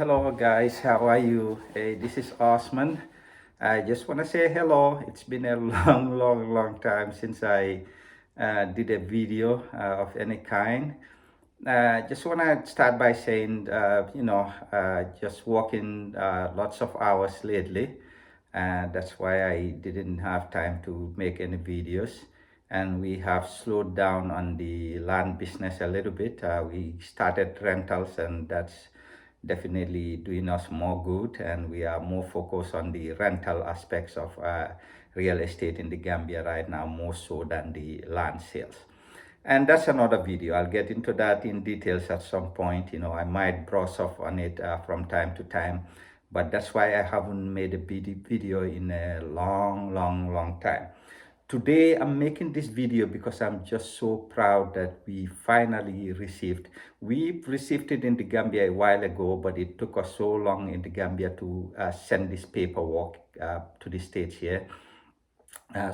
Hello guys, how are you? Hey, this is Osman. I just want to say hello. It's been a long time since I did a video of any kind. Just want to start by saying, just working lots of hours lately. That's why I didn't have time to make any videos. And we have slowed down on the land business a little bit. We started rentals, and that's definitely doing us more good. And we are more focused on the rental aspects of real estate in the Gambia right now, more so than the land sales. And that's another video. I'll get into that in details at some point. I might brush off on it from time to time, but that's why I haven't made a video in a long time. Today I'm making this video because I'm just so proud that we've received it in the Gambia a while ago, but it took us so long in the Gambia to send this paperwork to the States here.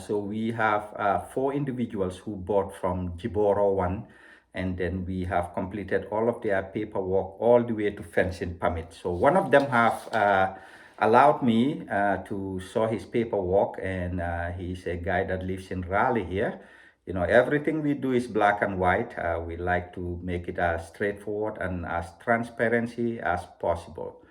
So we have 4 individuals who bought from Jiboro 1, and then we have completed all of their paperwork all the way to fencing permit. So one of them have allowed me to show his paperwork, and he's a guy that lives in Raleigh here. Everything we do is black and white. We like to make it as straightforward and as transparency as possible.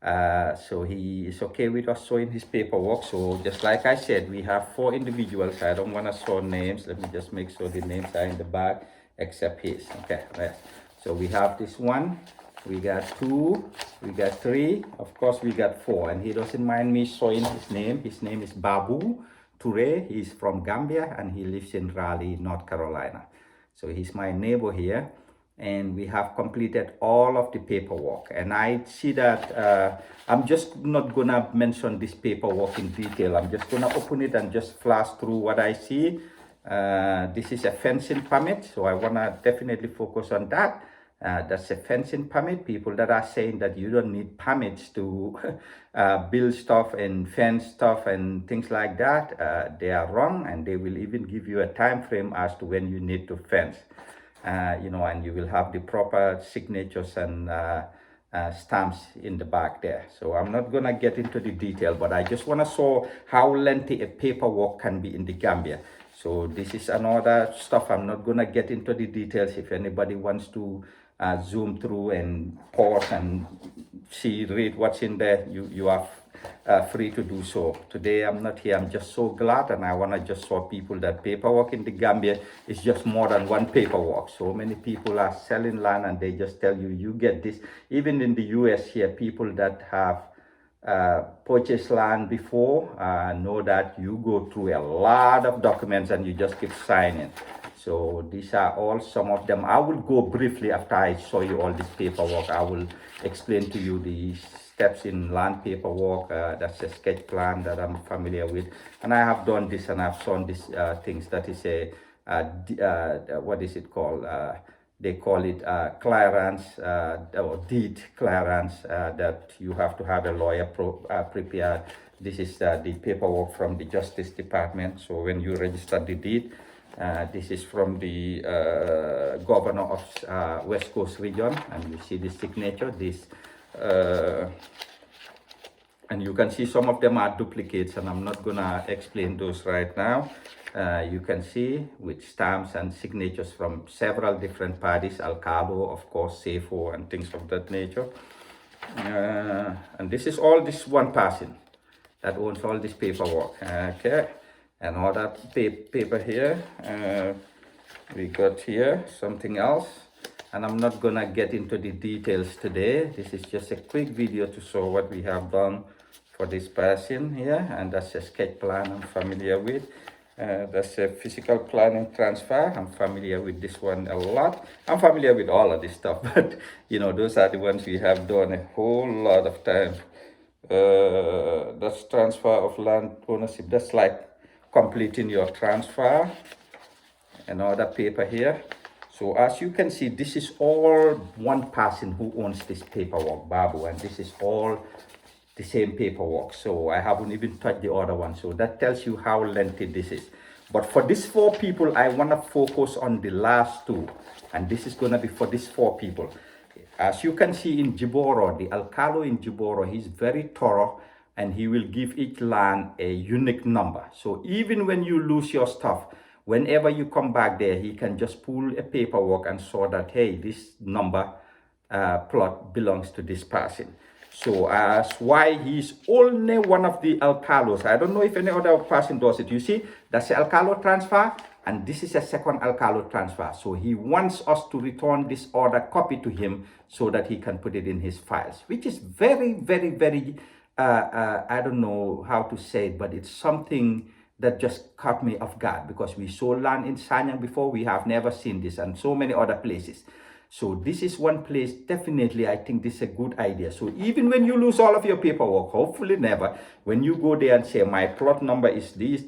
So he is okay with us showing his paperwork. So just like I said, we have 4 individuals. I don't want to show names. Let me just make sure the names are in the back except his. Okay, right. So we have this one, we got 2, we got 3, of course we got 4, and he doesn't mind me showing his name. His name is Babu Toure. He's from Gambia and he lives in Raleigh, North Carolina. So he's my neighbor here, and we have completed all of the paperwork. And I see that I'm just not gonna mention this paperwork in detail. I'm just gonna open it and just flash through what I see. This is a fencing permit, so I wanna definitely focus on that. That's a fencing permit. People that are saying that you don't need permits to build stuff and fence stuff and things like that, they are wrong, and they will even give you a time frame as to when you need to fence. And you will have the proper signatures and stamps in the back there. So I'm not gonna get into the detail, but I just wanna show how lengthy a paperwork can be in the Gambia. So this is another stuff. I'm not gonna get into the details. If anybody wants to zoom through and pause and read what's in there, you are free to do so. Today I'm not here. I'm just so glad, and I want to just show people that paperwork in the Gambia is just more than one paperwork. So many people are selling land and they just tell you get this. Even in the US here, people that have purchased land before know that you go through a lot of documents and you just keep signing. So these are all some of them. I will go briefly after I show you all this paperwork. I will explain to you the steps in land paperwork. That's a sketch plan that I'm familiar with, and I have done this and I've shown these things. That is a what is it called? They call it clearance or deed clearance, that you have to have a lawyer prepared. This is the paperwork from the Justice Department. So when you register the deed, this is from the governor of West Coast region, and you see the signature. And you can see some of them are duplicates, and I'm not gonna explain those right now. You can see with stamps and signatures from several different parties, Alcado, of course, Safo, and things of that nature. And this is all this one person that owns all this paperwork. Okay, and all that paper here. We got here something else, and I'm not gonna get into the details today. This is just a quick video to show what we have done for this person here, and that's a sketch plan I'm familiar with. That's a physical planning transfer. I'm familiar with this one a lot. I'm familiar with all of this stuff, but those are the ones we have done a whole lot of times. That's transfer of land ownership. That's like completing your transfer. Another paper here. So as you can see, this is all one person who owns this paperwork, Babu, and this is all the same paperwork. So I haven't even touched the other one. So that tells you how lengthy this is. But for these 4 people, I want to focus on the last 2. And this is going to be for these 4 people. As you can see in Jiboro, the Alcalo in Jiboro, he's very thorough and he will give each land a unique number. So even when you lose your stuff, whenever you come back there, he can just pull a paperwork and show that, hey, this number plot belongs to this person. So that's why he's only one of the alcalos. I don't know if any other person does it. You see, that's the alcalo transfer, and this is a second alcalo transfer. So he wants us to return this order copy to him so that he can put it in his files, which is very, very, very, I don't know how to say it, but it's something that just caught me off guard because we saw land in Sanyang before. We have never seen this, and so many other places. So this is one place, definitely, I think this is a good idea. So even when you lose all of your paperwork, hopefully never, when you go there and say, my plot number is this,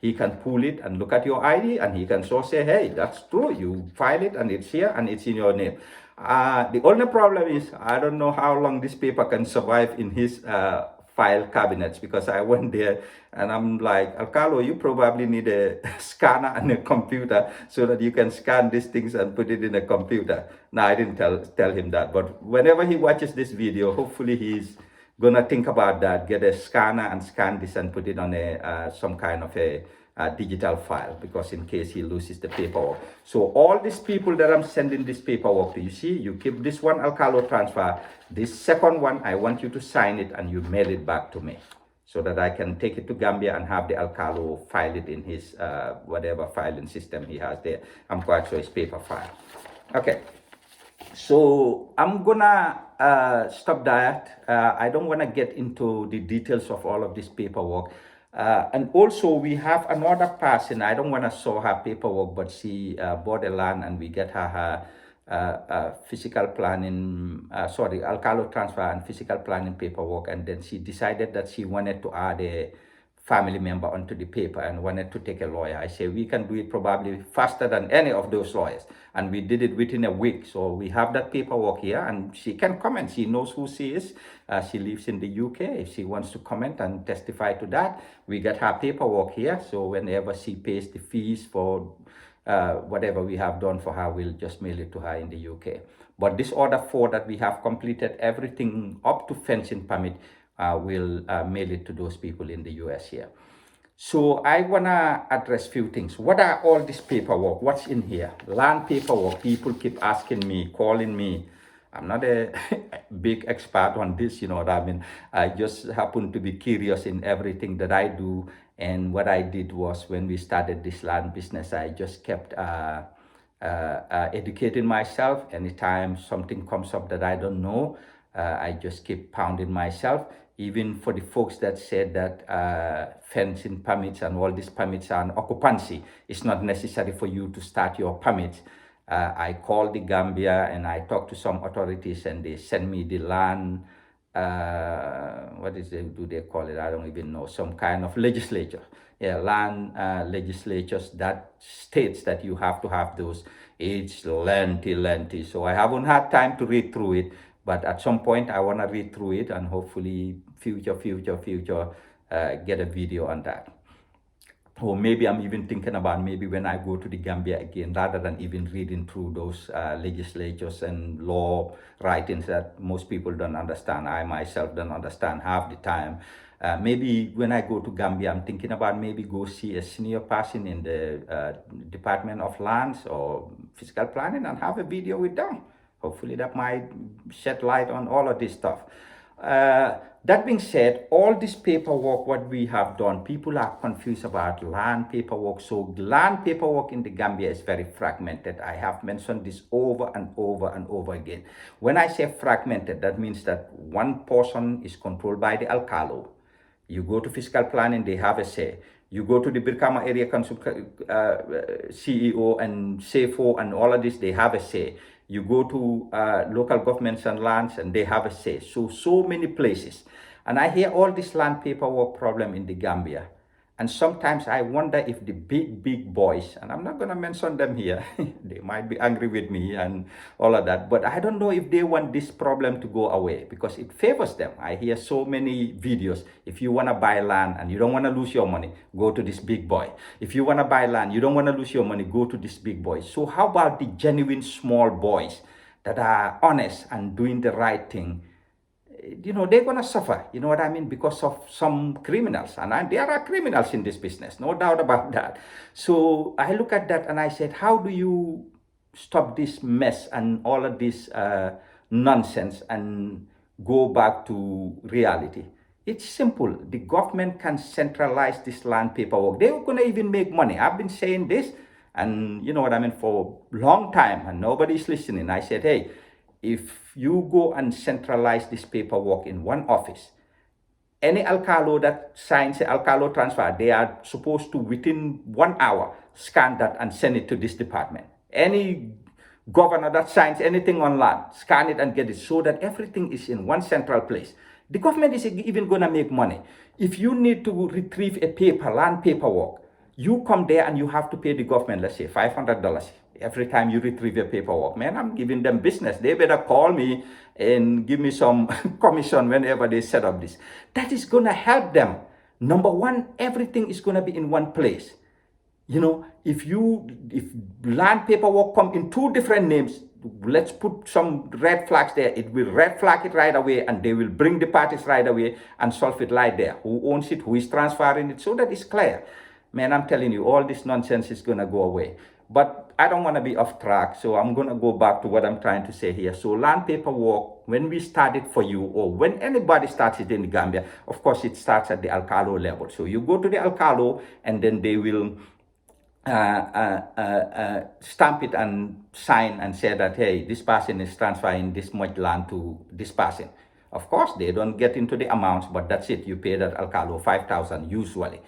he can pull it and look at your ID and he can so say, hey, that's true. You file it and it's here and it's in your name. The only problem is, I don't know how long this paper can survive in his file cabinets, because I went there and I'm like, Alcalo, you probably need a scanner and a computer so that you can scan these things and put it in a computer. Now, I didn't tell him that, but whenever he watches this video, hopefully he's gonna think about that, get a scanner and scan this and put it on a some kind of a digital file, because in case he loses the paperwork. So all these people that I'm sending this paperwork to, you see, you keep this one Alcalo transfer, this second one, I want you to sign it and you mail it back to me so that I can take it to Gambia and have the Alcalo file it in his whatever filing system he has there. I'm quite sure it's paper file. Okay. So I'm gonna stop that. I don't want to get into the details of all of this paperwork. And also we have another person, I don't want to show her paperwork, but she bought a land and we get her physical planning, Alcalo transfer and physical planning paperwork. And then she decided that she wanted to add a family member onto the paper and wanted to take a lawyer. I say we can do it probably faster than any of those lawyers, and we did it within a week. So we have that paperwork here and she can comment. She knows who she is. She lives in the UK. If she wants to comment and testify to that, we get her paperwork here. So whenever she pays the fees for whatever we have done for her, we'll just mail it to her in the UK. But this order 4 that we have completed everything up to fencing permit, will mail it to those people in the US here. So I want to address few things. What are all this paperwork? What's in here? Land paperwork. People keep asking me, calling me. I'm not a big expert on this, you know what I mean? I just happen to be curious in everything that I do. And what I did was, when we started this land business, I just kept educating myself. Anytime something comes up that I don't know, I just keep pounding myself. Even for the folks that said that fencing permits and all these permits are an occupancy, it's not necessary for you to start your permits. I called the Gambia and I talked to some authorities and they sent me the land, what is it, do they call it? I don't even know, some kind of legislature. Yeah, land legislatures that states that you have to have those. It's lengthy. So I haven't had time to read through it. But at some point, I want to read through it and hopefully future, get a video on that. Or maybe I'm even thinking about maybe when I go to the Gambia again, rather than even reading through those legislatures and law writings that most people don't understand. I myself don't understand half the time. Maybe when I go to Gambia, I'm thinking about maybe go see a senior person in the Department of Lands or Physical Planning and have a video with them. Hopefully that might shed light on all of this stuff. That being said, all this paperwork, what we have done, people are confused about land paperwork. So land paperwork in the Gambia is very fragmented. I have mentioned this over and over again. When I say fragmented, that means that one portion is controlled by the Alcalo. You go to fiscal planning, they have a say. You go to the Birkama Area Council CEO and SAFO and all of this, they have a say. You go to local governments and lands and they have a say. So many places. And I hear all this land paperwork problem in the Gambia. And sometimes I wonder if the big boys, and I'm not going to mention them here, they might be angry with me and all of that, but I don't know if they want this problem to go away because it favors them. I hear so many videos. If you want to buy land and you don't want to lose your money, go to this big boy. If you want to buy land, you don't want to lose your money, go to this big boy. So how about the genuine small boys that are honest and doing the right thing, they're going to suffer, you know what I mean, because of some criminals. And there are criminals in this business, no doubt about that. So I look at that and I said, how do you stop this mess and all of this nonsense and go back to reality? It's simple. The government can centralize this land paperwork. They're going to even make money. I've been saying this, and you know what I mean, for a long time, and nobody's listening. I said, hey, if you go and centralize this paperwork in one office, any alcalo that signs an alcalo transfer, they are supposed to, within 1 hour, scan that and send it to this department. Any governor that signs anything on land, scan it and get it, so that everything is in one central place. The government is even going to make money. If you need to retrieve a land paperwork, you come there and you have to pay the government, let's say $500 every time you retrieve your paperwork. Man, I'm giving them business. They better call me and give me some commission whenever they set up this. That is going to help them. Number one, everything is going to be in one place. If land paperwork come in two different names, let's put some red flags there. It will red flag it right away, and they will bring the parties right away and solve it right there. Who owns it? Who is transferring it? So that is clear. Man, I'm telling you, all this nonsense is going to go away. But I don't want to be off track, so I'm going to go back to what I'm trying to say here. So land paperwork, when we start it for you, or when anybody starts it in Gambia, of course, it starts at the alcalo level. So you go to the alcalo, and then they will stamp it and sign and say that, hey, this person is transferring this much land to this person. Of course, they don't get into the amounts, but that's it. You pay that alcalo 5,000 usually.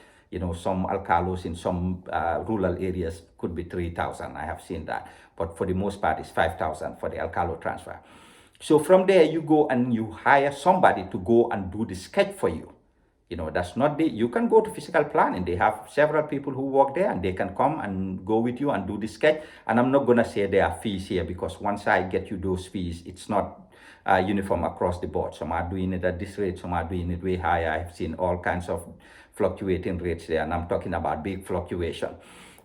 Some alcalos in some rural areas could be 3,000. I have seen that. But for the most part, it's 5,000 for the alcalo transfer. So from there, you go and you hire somebody to go and do the sketch for you. That's not you can go to physical planning. They have several people who work there, and they can come and go with you and do the sketch. And I'm not going to say there are fees here, because once I get you those fees, it's not uniform across the board. Some are doing it at this rate, some are doing it way higher. I've seen all kinds of fluctuating rates there, and I'm talking about big fluctuation.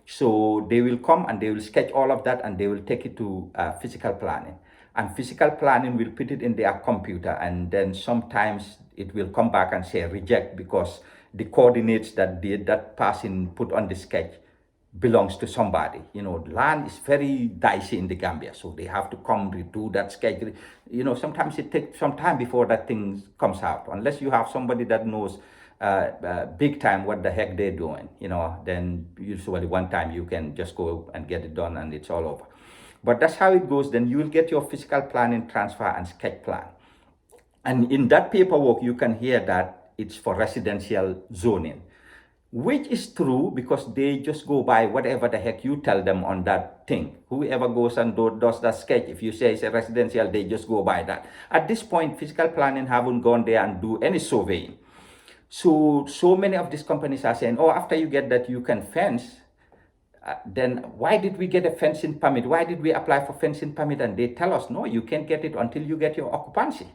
So they will come and they will sketch all of that, and they will take it to physical planning. And physical planning will put it in their computer, and then sometimes it will come back and say reject, because the coordinates that that person put on the sketch belongs to somebody. Land is very dicey in the Gambia, so they have to come redo that sketch. Sometimes it takes some time before that thing comes out, unless you have somebody that knows big time what the heck they're doing. Then usually one time you can just go and get it done and it's all over. But that's how it goes. Then you will get your physical planning, transfer, and sketch plan. And in that paperwork, you can hear that it's for residential zoning, which is true, because they just go by whatever the heck you tell them on that thing. Whoever goes and does that sketch, if you say it's a residential, they just go by that. At this point, physical planning haven't gone there and do any surveying. So many of these companies are saying, oh, after you get that, you can fence. Then why did we get a fencing permit? Why did we apply for fencing permit? And they tell us, no, you can't get it until you get your occupancy.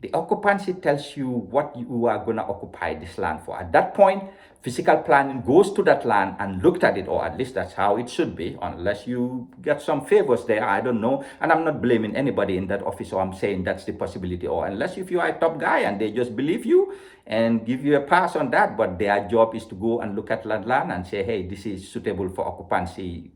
The occupancy tells you what you are going to occupy this land for. At that point, physical planning goes to that land and looked at it, or at least that's how it should be, unless you get some favors there, I don't know. And I'm not blaming anybody in that office, or I'm saying that's the possibility, or unless if you are a top guy and they just believe you and give you a pass on that, but their job is to go and look at land and say, hey, this is suitable for occupancy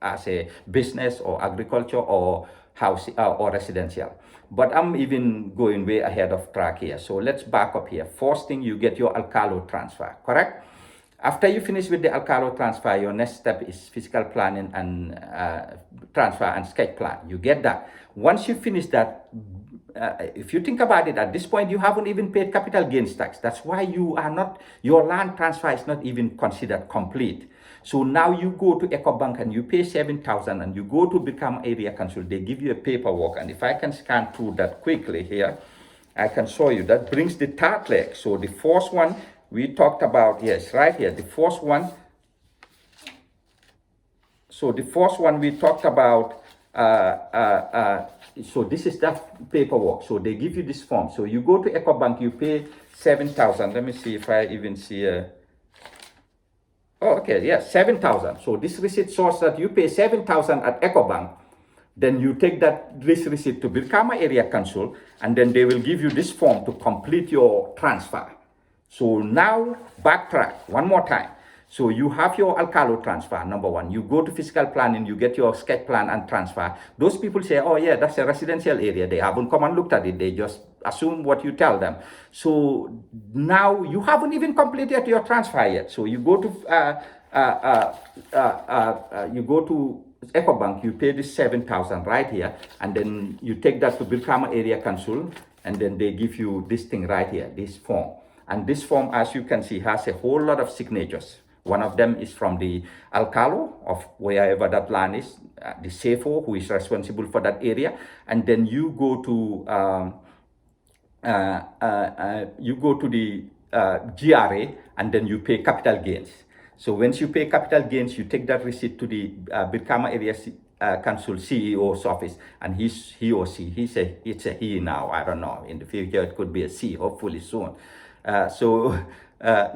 as a business or agriculture or house or residential. But I'm even going way ahead of track here. So let's back up here. First thing, you get your alcalo transfer, correct? After you finish with the alcalo transfer, your next step is physical planning and transfer and sketch plan. You get that. Once you finish that, if you think about it, at this point, you haven't even paid capital gains tax. That's why your land transfer is not even considered complete. So now you go to EcoBank and you pay 7,000 and you go to become area council. They give you a paperwork. And if I can scan through that quickly here, I can show you. That brings the third leg. So the first one we talked about, yes, right here. The first one. So the first one we talked about, so this is that paperwork. So they give you this form. So you go to EcoBank, you pay 7,000. Let me see if I even see oh, okay, yes, 7,000. So this receipt shows that you pay 7,000 at EcoBank. Then you take this receipt to Birkama Area Council, and then they will give you this form to complete your transfer. So now backtrack one more time. So you have your Alcalo transfer, number one. You go to physical planning, you get your sketch plan and transfer. Those people say, oh yeah, that's a residential area. They haven't come and looked at it. They just assume what you tell them. So now you haven't even completed your transfer yet. So you go to EcoBank, you pay this 7,000 right here, and then you take that to Birkama Area Council, and then they give you this thing right here, this form. And this form, as you can see, has a whole lot of signatures. One of them is from the Alcalo of wherever that land is, the CFO who is responsible for that area. And then you go to the GRA, and then you pay capital gains. So once you pay capital gains, you take that receipt to the Birkama Area Council CEO's office, and he or she, it's a he now, I don't know, in the future it could be a she, hopefully soon.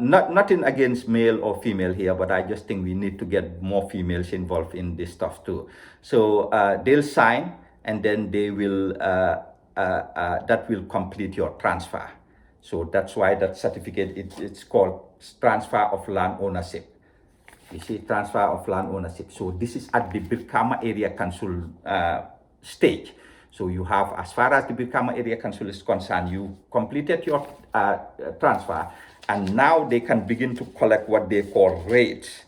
Nothing against male or female here, but I just think we need to get more females involved in this stuff too. So they'll sign, and then they will that will complete your transfer. So that's why that certificate, it's called transfer of land ownership. You see, transfer of land ownership. So this is at the Birkama Area Council stage. So you have, as far as the Birkama Area Council is concerned, you completed your transfer, and now they can begin to collect what they call rates.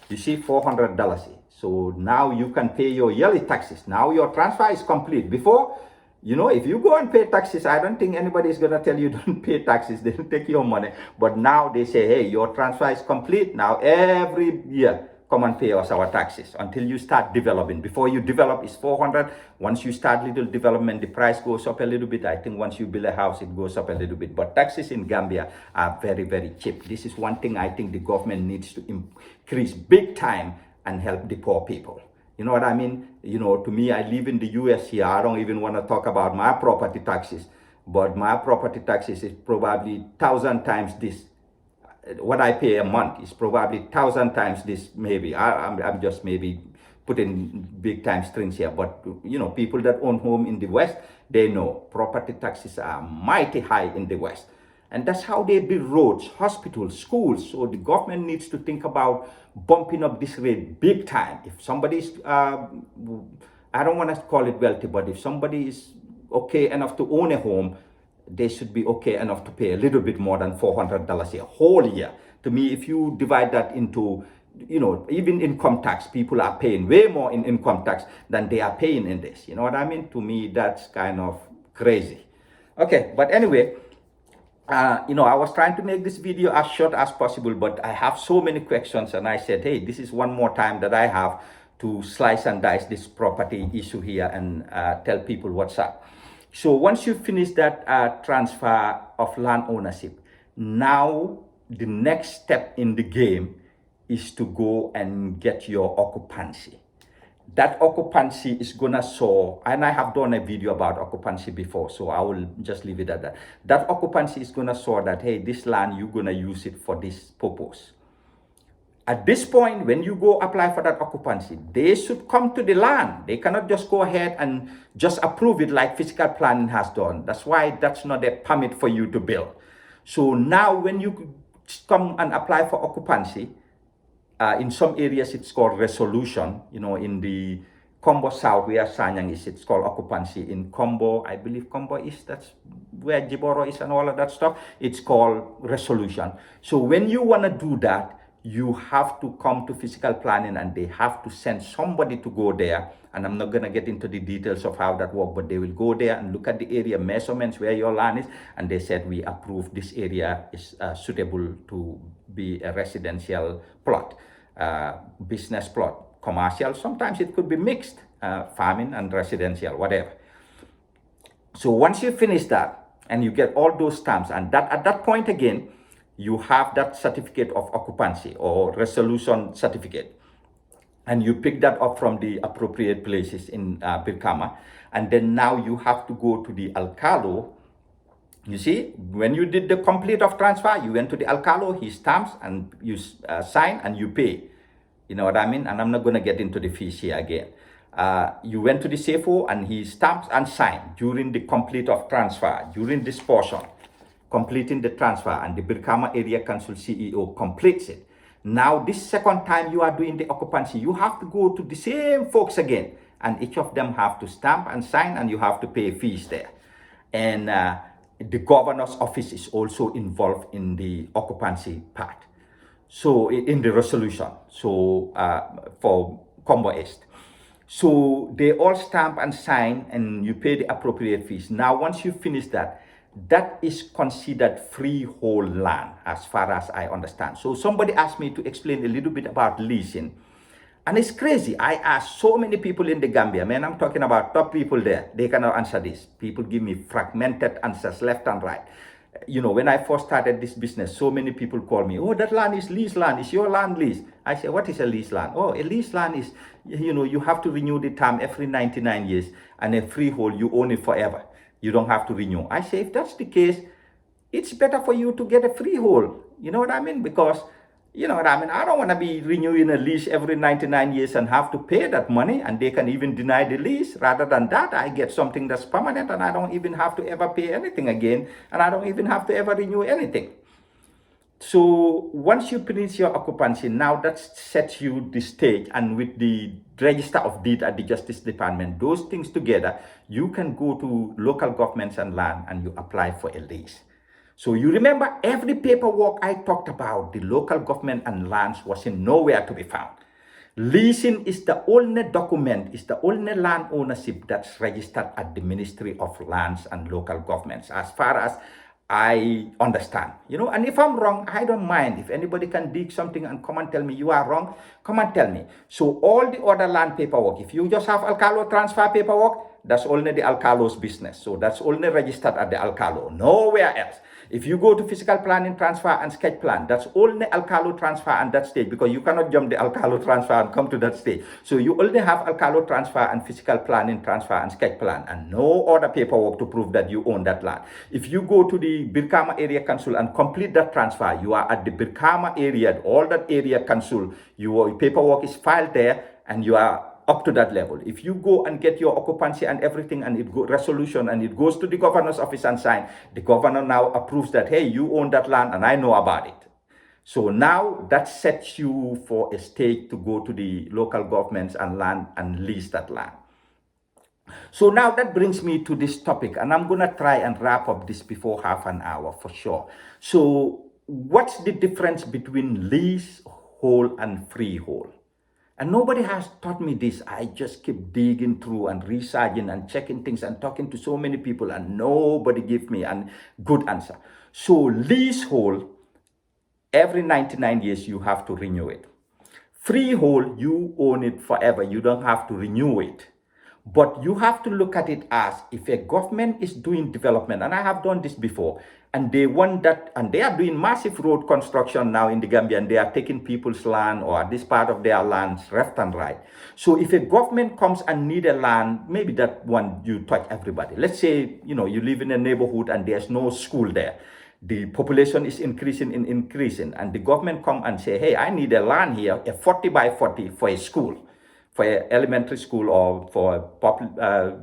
You see, $400. So now you can pay your yearly taxes. Now your transfer is complete. Before, you know, if you go and pay taxes, I don't think anybody is going to tell you don't pay taxes. They'll take your money. But now they say, hey, your transfer is complete. Now every year, come and pay us our taxes until you start developing. Before you develop, it's 400. Once you start little development, the price goes up a little bit. I think once you build a house, it goes up a little bit. But taxes in Gambia are very, very cheap. This is one thing I think the government needs to increase big time and help the poor people. You know what I mean? You know, to me, I live in the US here. I don't even want to talk about my property taxes. But my property taxes is probably 1,000 times this. What I pay a month is probably 1,000 times this, maybe. I'm just maybe putting big time strings here. But, you know, people that own home in the West, they know property taxes are mighty high in the West. And that's how they build roads, hospitals, schools. So the government needs to think about bumping up this rate big time. If somebody's, I don't want to call it wealthy, but if somebody is okay enough to own a home, they should be okay enough to pay a little bit more than $400 a whole year. To me, if you divide that into, you know, even income tax, people are paying way more in income tax than they are paying in this. You know what I mean? To me, that's kind of crazy. Okay, but anyway, you know, I was trying to make this video as short as possible, but I have so many questions, and I said, hey, this is one more time that I have to slice and dice this property issue here and tell people what's up. So once you finish that transfer of land ownership, now the next step in the game is to go and get your occupancy. That occupancy is gonna show, and I have done a video about occupancy before, so I will just leave it at that. That occupancy is gonna show that, hey, this land, you're gonna use it for this purpose. At this point, when you go apply for that occupancy, they should come to the land. They cannot just go ahead and just approve it like physical planning has done. That's why that's not a permit for you to build. So now when you come and apply for occupancy, in some areas it's called resolution. You know, in the Combo South where Sanyang is, it's called occupancy. In Combo, I believe Combo is, that's where Jiboro is and all of that stuff, it's called resolution. So when you want to do that, you have to come to physical planning, and they have to send somebody to go there. And I'm not going to get into the details of how that works, but they will go there and look at the area measurements where your land is, and they said, we approve this area is suitable to be a residential plot, business plot, commercial. Sometimes it could be mixed, farming and residential, whatever. So once you finish that and you get all those stamps, and that at that point again, you have that certificate of occupancy or resolution certificate, and you pick that up from the appropriate places in Birkama, and then now you have to go to the Alcalo. You see, when you did the complete of transfer, you went to the Alcalo, he stamps, and you sign and you pay. You know what I mean? And I'm not going to get into the fees here again. You went to the CFO and he stamps and signed during the complete of transfer, during this portion, completing the transfer, and the Birkama Area Council CEO completes it. Now, this second time you are doing the occupancy, you have to go to the same folks again, and each of them have to stamp and sign, and you have to pay fees there. And the governor's office is also involved in the occupancy part. So in the resolution, so for Combo East. So they all stamp and sign, and you pay the appropriate fees. Now, once you finish that, that is considered freehold land, as far as I understand. So somebody asked me to explain a little bit about leasing. And it's crazy. I asked so many people in the Gambia, man, I'm talking about top people there. They cannot answer this. People give me fragmented answers left and right. You know, when I first started this business, so many people call me, oh, that land is lease land. Is your land lease? I say, what is a lease land? Oh, a lease land is, you know, you have to renew the term every 99 years. And a freehold, you own it forever. You don't have to renew. I say, if that's the case, it's better for you to get a freehold. You know what I mean? Because, you know what I mean? I don't want to be renewing a lease every 99 years and have to pay that money, and they can even deny the lease. Rather than that, I get something that's permanent, and I don't even have to ever pay anything again, and I don't even have to ever renew anything. So once you finish your occupancy, now that sets you the stage, and with the register of deed at the Justice Department, those things together, you can go to local governments and land and you apply for a lease. So you remember every paperwork I talked about, the local government and lands was in nowhere to be found. Leasing is the only document, is the only land ownership that's registered at the Ministry of Lands and Local Governments, as far as I understand. You know, and if I'm wrong, I don't mind. If anybody can dig something and come and tell me you are wrong, come and tell me. So all the other land paperwork, if you just have Alcalo transfer paperwork, that's only the Alcalo's business. So that's only registered at the Alcalo, nowhere else. If you go to physical planning transfer and sketch plan, that's only Alcalo transfer and that stage, because you cannot jump the Alcalo transfer and come to that stage. So you only have Alcalo transfer and physical planning transfer and sketch plan, and no other paperwork to prove that you own that land. If you go to the Birkama Area Council and complete that transfer, you are at the Birkama area, all that area council, your paperwork is filed there, and you are up to that level. If you go and get your occupancy and everything, and it go resolution, and it goes to the governor's office and sign, the governor now approves that, hey, you own that land and I know about it. So now that sets you for a stage to go to the local governments and land and lease that land. So now that brings me to this topic, and I'm going to try and wrap up this before half an hour for sure. So what's the difference between leasehold and freehold? And nobody has taught me this. I just keep digging through and researching and checking things and talking to so many people, and nobody gives me a good answer. So leasehold, every 99 years you have to renew it. Freehold, you own it forever. You don't have to renew it. But you have to look at it as, if a government is doing development, and I have done this before, and they want that, and they are doing massive road construction now in the Gambia, and they are taking people's land or this part of their lands left and right. So if a government comes and need a land, maybe that one you touch everybody. Let's say, you know, you live in a neighborhood and there's no school there. The population is increasing, and the government come and say, hey, I need a land here, a 40 by 40 for a school, for an elementary school, or for a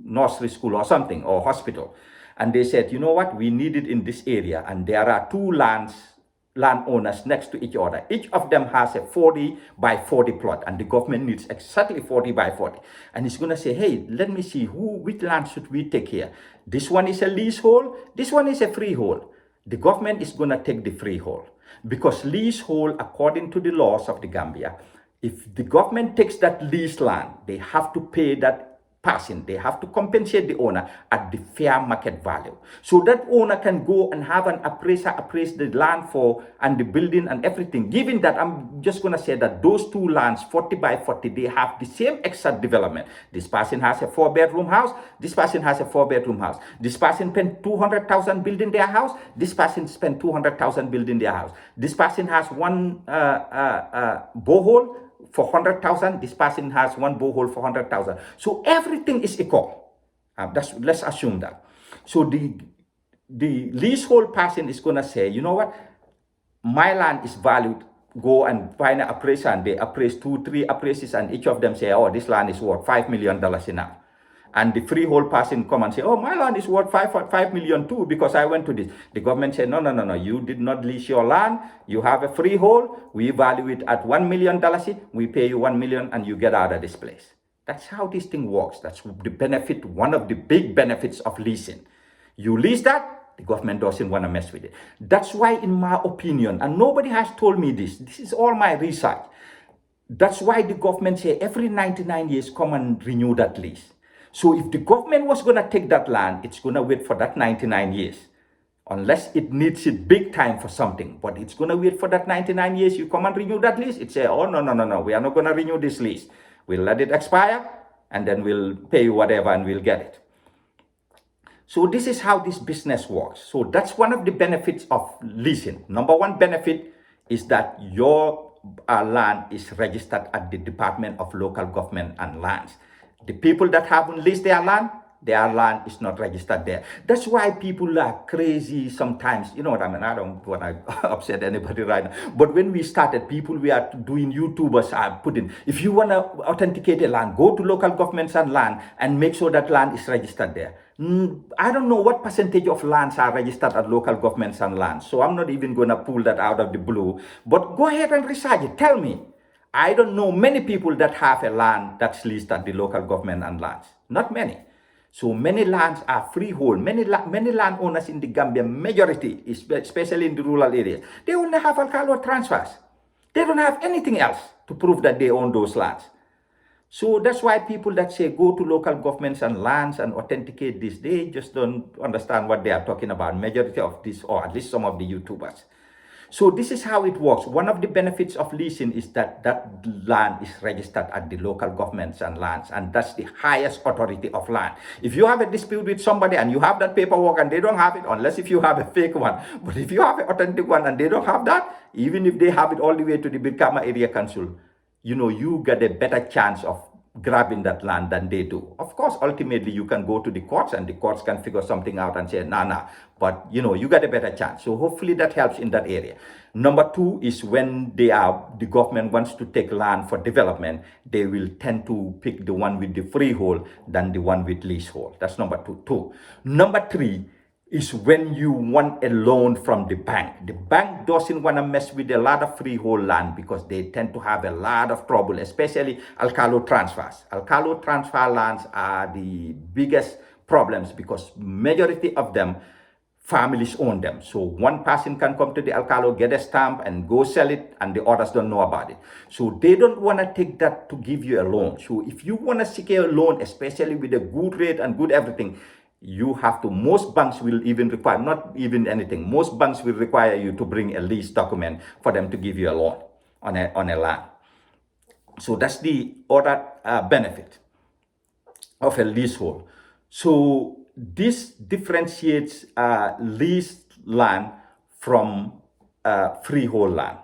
nursery school or something, or hospital. And they said, you know what, we need it in this area, and there are two landowners next to each other. Each of them has a 40 by 40 plot, and the government needs exactly 40 by 40. And it's going to say, hey, let me see, which land should we take here? This one is a leasehold, this one is a freehold. The government is going to take the freehold, because leasehold, according to the laws of the Gambia, if the government takes that lease land, they have to pay that person, they have to compensate the owner at the fair market value. So that owner can go and have an appraiser appraise the land for, and the building and everything. Given that, I'm just going to say that those two lands, 40 by 40, they have the same exact development. This person has a 4-bedroom house, this person has a 4-bedroom house. This person spent 200,000 building their house, this person spent 200,000 building their house. This person has one borehole for 100,000, this person has one borehole for 100,000. So everything is equal. Let's assume that. So the leasehold person is going to say, you know what, my land is valued go and find an appraiser and they appraise 2, 3 appraisers and each of them say, oh, this land is worth $5 million enough. And the freehold person come and say, oh, my land is worth 5 million too because I went to this. The government said, no, you did not lease your land. You have a freehold. We value it at $1 million. We pay you 1 million and you get out of this place. That's how this thing works. That's the benefit, one of the big benefits of leasing. You lease that, the government doesn't want to mess with it. That's why, in my opinion, and nobody has told me this is all my research. That's why the government say every 99 years come and renew that lease. So if the government was going to take that land, it's going to wait for that 99 years. Unless it needs it big time for something. But it's going to wait for that 99 years. You come and renew that lease. It say, oh, no. We are not going to renew this lease. We'll let it expire. And then we'll pay you whatever and we'll get it. So this is how this business works. So that's one of the benefits of leasing. Number one benefit is that your land is registered at the Department of Local Government and Lands. The people that haven't leased their land is not registered there. That's why people are crazy sometimes. You know what I mean? I don't want to upset anybody right now. But when we started, people we are doing, YouTubers are putting, if you want to authenticate a land, go to local governments and land and make sure that land is registered there. I don't know what percentage of lands are registered at local governments and lands. So I'm not even going to pull that out of the blue. But go ahead and research it. Tell me. I don't know many people that have a land that's leased at the local government and lands. Not many. So many lands are freehold. Many landowners in the Gambia, majority, especially in the rural areas, they only have alcalo transfers. They don't have anything else to prove that they own those lands. So that's why people that say go to local governments and lands and authenticate this, they just don't understand what they are talking about. Majority of this, or at least some of the YouTubers. So this is how it works. One of the benefits of leasing is that that land is registered at the local governments and lands, and that's the highest authority of land. If you have a dispute with somebody and you have that paperwork and they don't have it, unless if you have a fake one, but if you have an authentic one and they don't have that, even if they have it all the way to the Birkama Area Council, you get a better chance of grabbing that land than they do. Of course, ultimately you can go to the courts and the courts can figure something out and say, nah. But you get a better chance. So hopefully that helps in that area. Number two is when the government wants to take land for development, they will tend to pick the one with the freehold than the one with leasehold. That's number two. Number three is when you want a loan from the bank. The bank doesn't want to mess with a lot of freehold land because they tend to have a lot of trouble, especially alcalo transfers. Alcalo transfer lands are the biggest problems because majority of them, families own them. So one person can come to the alcalo, get a stamp and go sell it, and the others don't know about it. So they don't want to take that to give you a loan. So if you want to secure a loan, especially with a good rate and good everything, you have to, most banks will even require, not even anything, most banks will require you to bring a lease document for them to give you a loan on a land. So that's the other benefit of a leasehold. So this differentiates leased land from freehold land.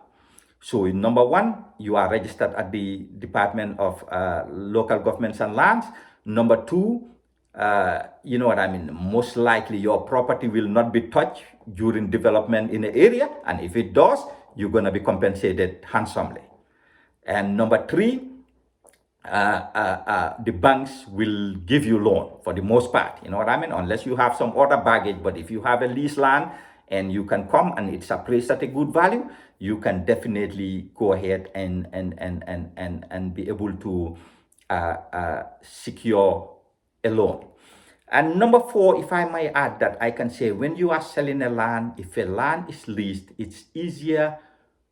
So number one, you are registered at the Department of Local Governments and Lands. Number two, you know what I mean, most likely your property will not be touched during development in the area, and if it does, you're going to be compensated handsomely. And number three, the banks will give you loan for the most part, you know what I mean, unless you have some other baggage. But if you have a lease land and you can come and it's appraised at a good value, you can definitely go ahead and be able to secure a loan. And number four, if I may add that, I can say when you are selling a land, if a land is leased, it's easier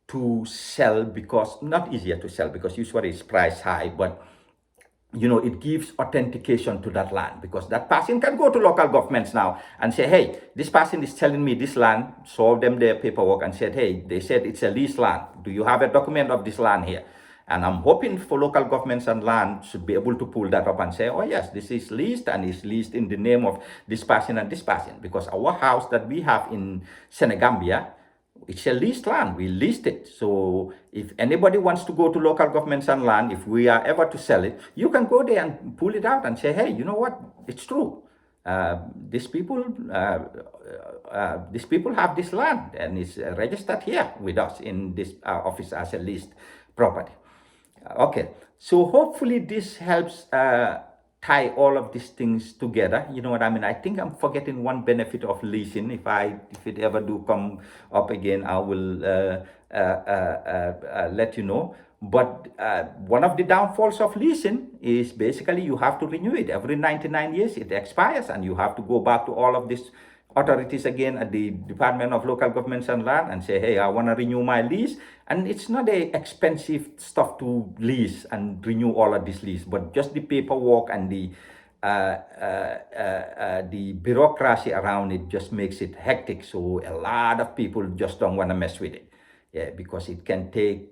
to sell because, not easier to sell because usually it's priced high, but it gives authentication to that land because that person can go to local governments now and say, hey, this person is selling me this land, show them their paperwork and said, hey, they said it's a leased land. Do you have a document of this land here? And I'm hoping for local governments and land should be able to pull that up and say, oh yes, this is leased and it's leased in the name of this person and this person. Because our house that we have in Senegambia, it's a leased land. We leased it. So if anybody wants to go to local governments and land, if we are ever to sell it, you can go there and pull it out and say, hey, you know what? It's true. These people these people have this land and it's registered here with us in this office as a leased property. Okay, so hopefully this helps tie all of these things together. You know what I mean? I think I'm forgetting one benefit of leasing. If it ever do come up again, I will let you know. But one of the downfalls of leasing is basically you have to renew it every 99 years. It expires, and you have to go back to all of these authorities again at the Department of Local Governments and Land and say, hey, I want to renew my lease. And it's not a expensive stuff to lease and renew all of this lease, but just the paperwork and the bureaucracy around it just makes it hectic. So a lot of people just don't want to mess with it. Yeah, because it can take,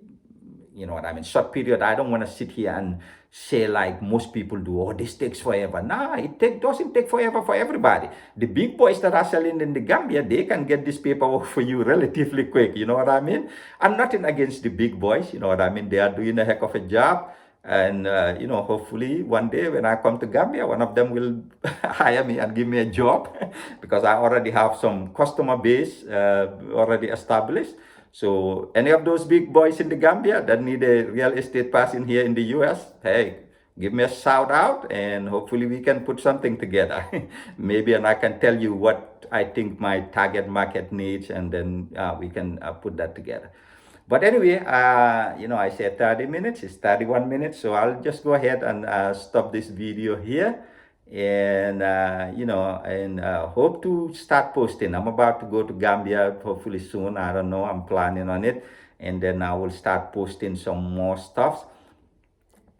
you know what I mean, short period. I don't want to sit here and say like most people do, oh, this takes forever. Nah, doesn't take forever for everybody. The big boys that are selling in the Gambia, they can get this paperwork for you relatively quick. You know what I mean? I'm nothing against the big boys. You know what I mean? They are doing a heck of a job. And, you know, hopefully one day when I come to Gambia, one of them will hire me and give me a job because I already have some customer base already established. So any of those big boys in the Gambia that need a real estate person here in the US, hey, give me a shout out and hopefully we can put something together. Maybe, and I can tell you what I think my target market needs, and then we can put that together. But anyway, you know, I said 30 minutes, it's 31 minutes. So I'll just go ahead and stop this video here. And, you know, and hope to start posting. I'm about to go to Gambia hopefully soon. I don't know, I'm planning on it. And then I will start posting some more stuff.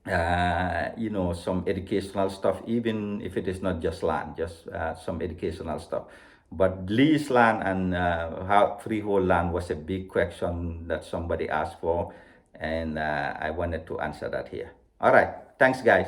You know, some educational stuff, even if it is not just land, just some educational stuff. But lease land and how freehold land was a big question that somebody asked for, and I wanted to answer that here. All right, thanks guys.